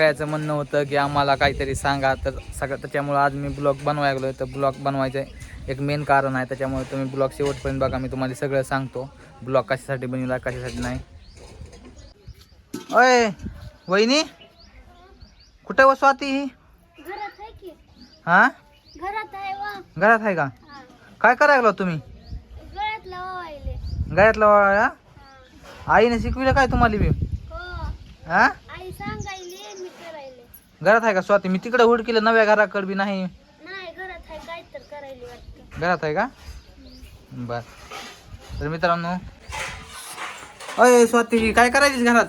सगळ्याचं म्हणणं होतं की आम्हाला काहीतरी सांगा, तर त्याच्यामुळं आज मी ब्लॉग बनवायला गेलो. तर ब्लॉग बनवायचं एक मेन कारण आहे, त्याच्यामुळे तुम्ही ब्लॉग शेवटपर्यंत बघा. मी तुम्हाला सगळं सांगतो ब्लॉग कशासाठी बनवला कशासाठी नाही. ओय वहिनी, कुठे व स्वाती? घरात आहे की. हा घरात आहे वा. घरात आहे का? काय करायला तुम्ही? गळ्यात लावायले. गळ्यातला वाळा आईने शिकविलं काय तुम्हाला बी? हो. हा आई सांगायले मी करायले. घरात आहे का स्वाती? मी तिकडे हुडकीलं नव्या घराकडे बी नाही. नाही घरात आहे काय तर करायले वाटतं. घरात आहे का? बर. तर मित्रांनो, अय स्वाती काय करायचीस घरात?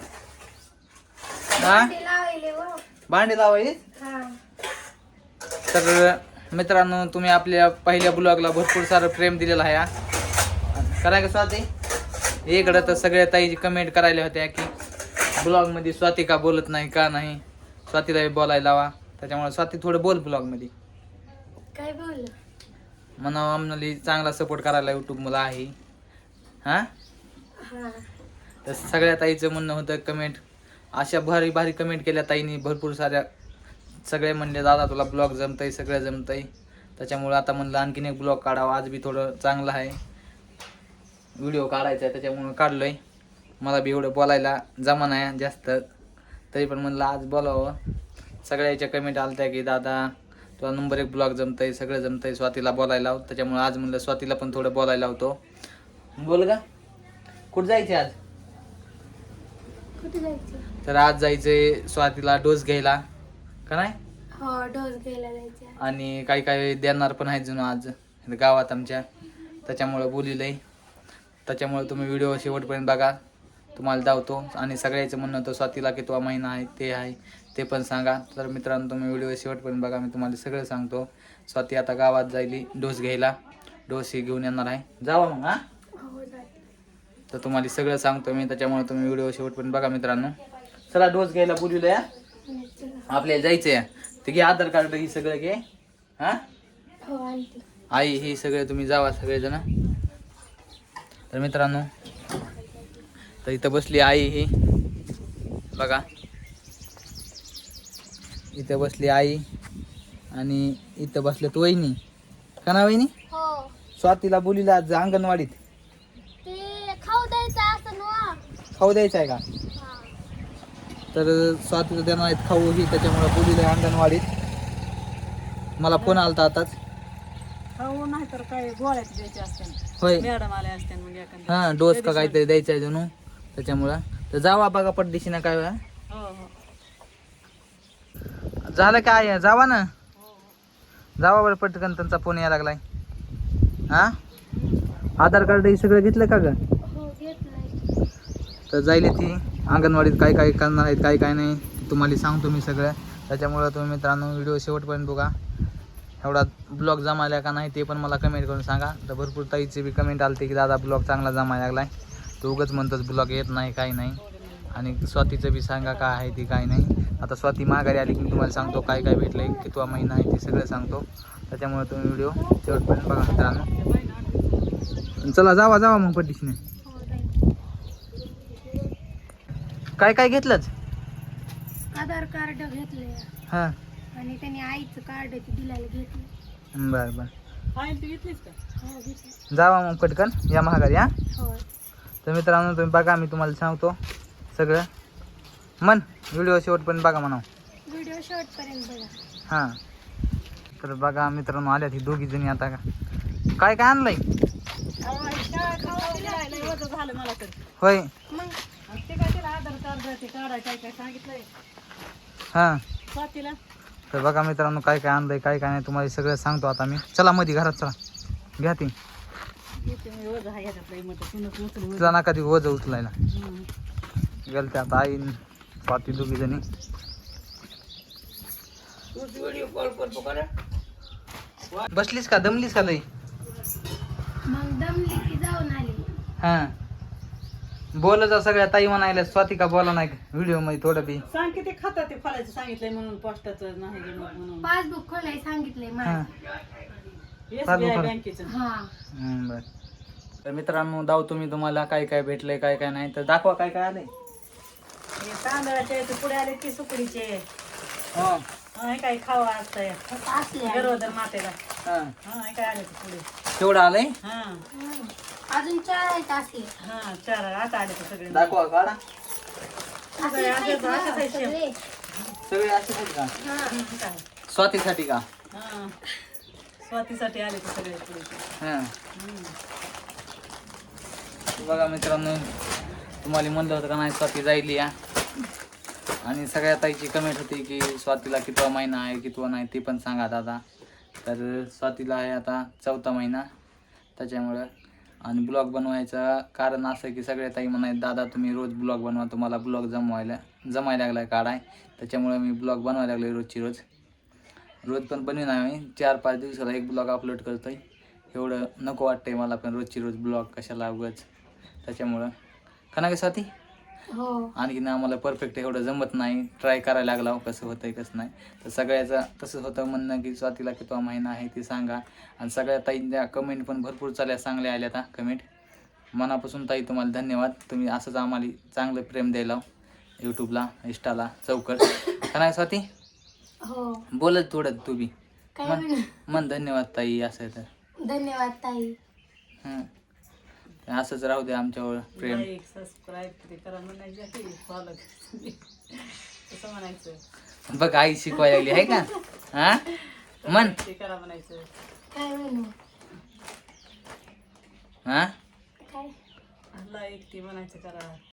हा लावायले वा. भांडी लावायची. हा. तर मित्रांनो, तुम्ही आपल्या पहिल्या ब्लॉगला भरपूर सारं प्रेम दिलेलं आहे. कराय का स्वाती? इकडं तर सगळ्या ताईची कमेंट करायला होत्या की ब्लॉगमध्ये स्वाती का बोलत नाही, का नाही. स्वातीला बोलायला लावा. त्याच्यामुळे स्वाती थोडं बोल ब्लॉगमध्ये. काय बोल? म्हणा आम्हाला चांगला सपोर्ट करायला यूट्यूब मला आहे. हा हा. तर सगळ्या ताईचं म्हणणं होतं कमेंट अशा भारी भारी कमेंट केल्या ताईनी भरपूर साऱ्या. सगळे म्हणले दादा तुला ब्लॉग जमतंय, सगळं जमतंय. त्याच्यामुळं आता म्हणलं आणखीन एक ब्लॉग काढावा. आज बी थोडं चांगलं आहे, व्हिडिओ काढायचा आहे, त्याच्यामुळं काढलोय. मला बी एवढं बोलायला जमा नाही जास्त, तरी पण म्हणलं आज बोलावं. सगळ्याच्या कमेंट आलत्या की दादा तुला नंबर 1 ब्लॉग जमतंय, सगळं जमतंय, स्वातीला बोलायला लाव. त्याच्यामुळे आज म्हणलं स्वातीला पण थोडं बोलायला लावतो. बोल का कुठं जायचे आज? कुठे जायचं? तर आज जायचंय स्वातीला डोस घ्यायला का नाही. हो डोस घ्यायला जायचं. आणि काही काही देणार पण आहेत जुनं आज गावात आमच्या, त्याच्यामुळं बोलिलंय. त्याच्यामुळे तुम्ही व्हिडिओ शेवटपर्यंत बघा, तुम्हाला दावतो. आणि सगळ्याचं म्हणणं होतं स्वातीला कितवा महिना आहे ते आहे ते पण सांगा. तर मित्रांनो तुम्ही व्हिडिओ शेवटपर्यंत बघा, मी तुम्हाला सगळं सांगतो. स्वाती आता गावात जायली डोस घ्यायला, डोस ही घेऊन येणार आहे. जावा मग. हा तर तुम्हाला सगळं सांगतो मी, त्याच्यामुळे तुम्ही व्हिडिओ शेवटपर्यंत बघा मित्रांनो. चला डोस घ्यायला बोलवलं या, आपल्याला जायचंय. ते घे आधार कार्ड ही सगळं घे. हा आई हे सगळे तुम्ही जावा सगळेजण. तर मित्रांनो, तर इथं बसली आई ही बघा, इथं बसली आई आणि इथं बसल्यात वहिनी. का ना वहिनी? हो. स्वातीला बोलीला आज अंगणवाडीत ते खाऊ द्यायचं असं ना. खाऊ द्यायचं आहे का? हा. तर स्वातीला देणार आहेत खाऊ ही, त्याच्यामुळे बोलीला अंगणवाडीत. मला फोन आलता आताच. खाऊ नाही तर काय गोळ्यात द्यायचे असते, होय मॅडम आले असते मग एखाद्या. हा डोस का काहीतरी द्यायचा आहे जणू, त्याच्यामुळं. तर जावा बघा पटदिशी ना काय वेळा. हो हो झालं काय? जावा ना, जावा बरं पटकन, त्यांचा फोन यायला लागलाय. हा आधार कार्ड हे सगळं घेतलं का ग? हो घेतलंय. तर जाईल ती अंगणवाडीत काय काय करणार आहेत काय काय नाही ते तुम्हाला सांगतो मी सगळं. त्याच्यामुळं तुम्ही मित्रांनो व्हिडिओ शेवटपर्यंत बघा. एवढा ब्लॉग जमायला का नाही ते पण मला कमेंट करून सांगा. तर भरपूर ताईची बी कमेंट आली की दादा ब्लॉग चांगला जमायला लागलाय, तो उगाच म्हणतोच ब्लॉग येत नाही काही नाही. आणि स्वातीचं बी सांगा काय आहे ती काय नाही. आता स्वाती माघारी आली की मी तुम्हाला सांगतो काय काय भेटलंय, कितवा महिना आहे ते सगळं सांगतो. त्याच्यामुळे तुम्ही व्हिडिओ शेवटपर्यंत बघा मित्रांनो. चला जावा जावा मग पट्टीशने. काय काय घेतलंच? आधार कार्ड घेतले हां आणि त्याने आईचं कार्ड दिलायला घेतलं. बरं बरं फाईल तू घेतलीस का? हो घेतलं. जावा मग पटकन या महागारी. हा हो. तर मित्रांनो तुम्ही बघा, मी तुम्हाला सांगतो सगळं. मन व्हिडिओ शेवटपर्यंत बघा म्हणा. व्हिडिओ शेवटपर्यंत बघा. हां तर बघा मित्रांनो, आल्या ती दोघी जणी. आता का काय काय आणलंय? झालं मला तर. होय मग ते काय तिला आधार कार्ड ते काढाय काय काय सांगितलंय हां. स्वातीला. तर बघा मित्रांनो काय काय आणलंय काय काय नाही तुम्हाला सगळं सांगतो आता मी. चला मध्ये घरात चला, घ्या ती. तुला नका ती वज उचलायला गेल ते. आता आई स्वाती दोघी जणी. बसलीस का दमलीस का लई? मग दमली की जाऊन आली. हां बोल जा सगळ्या ताई म्हणायला. स्वाती का बोला नाही व्हिडिओ मध्ये थोडं बी सांग की ते खातं ते खोलायचं सांगितलंय म्हणून, पोस्टाचं नाही जमत म्हणून. पासबुक खोलाय सांगितलंय हां मला. SBI बँकेचं. हा. बर. तर मित्रांनो दावतो मी तुम्हाला काय काय भेटलंय काय काय नाही. तर दाखवा काय काय आलंय. हे तांदळाचे पुढे आले की सुकडीचे हो हे काय खावा असतंय आता असले आहे. गर्भधर मातेला हा हे काय आले ते पुढे तेवढं आलंय हं. अजून 4 आहेत असले. 4 आता आले ते सगळे दाखवा काढा असले आहेत ना, असंच आहे शेव. सगळे. सगळे असे आहेत का हं. काय स्वातीसाठी का स्वातीसाठी आले ते सगळे पुढे हा बघा मित्रांनो तुम्हाला म्हणलं होतं का नाही स्वाती जाईल या आणि सगळ्या ताईची कमेंट होती की स्वातीला कितवा महिना आहे कितवा नाही ते पण सांगा दादा. तर स्वातीला आहे आता 4था महिना त्याच्यामुळं. आणि ब्लॉग बनवायचं कारण असं आहे की सगळ्या ताई म्हणायत दादा तुम्ही रोज ब्लॉग बनवा तुम्हाला ब्लॉग जमायला लागलाय काढाय त्याच्यामुळे मी ब्लॉग बनवायला लागलो रोजची रोज पण बनवीन आम्ही 4-5 दिवसाला एक ब्लॉग अपलोड करतोय. एवढं नको वाटतंय मला पण रोजची रोज ब्लॉग कशाला उगाच त्याच्यामुळं का नाही स्वाती हो आणखीन आम्हाला परफेक्ट एवढं जमत नाही ट्राय करायला लागला कसं होतंय कसं नाही. तर सगळ्याचं तसंच होतं म्हणणं की स्वातीला कितवा महिना आहे ते सांगा. आणि सगळ्या ताईंच्या कमेंट पण भरपूर चांगल्या आल्या आता कमेंट. मनापासून ताई तुम्हाला धन्यवाद. तुम्ही असंच आम्हाला चांगलं प्रेम द्यायला यूट्यूबला इंस्टाला चौकट का नाही स्वाती हो बोलत थोडं तू बी काय मन म्हणू? मन धन्यवाद ताई असं तर धन्यवाद ताई. असंच राहू दे आमच्यावर प्रेम. लाईक सबस्क्राईब ते करा म्हणायचं फॉलो कसं म्हणायचं बघ आई शिकवायला लागली आहे का हा मन ते करा म्हणायचं काय म्हणू हा काय लाईक ते म्हणायचं करा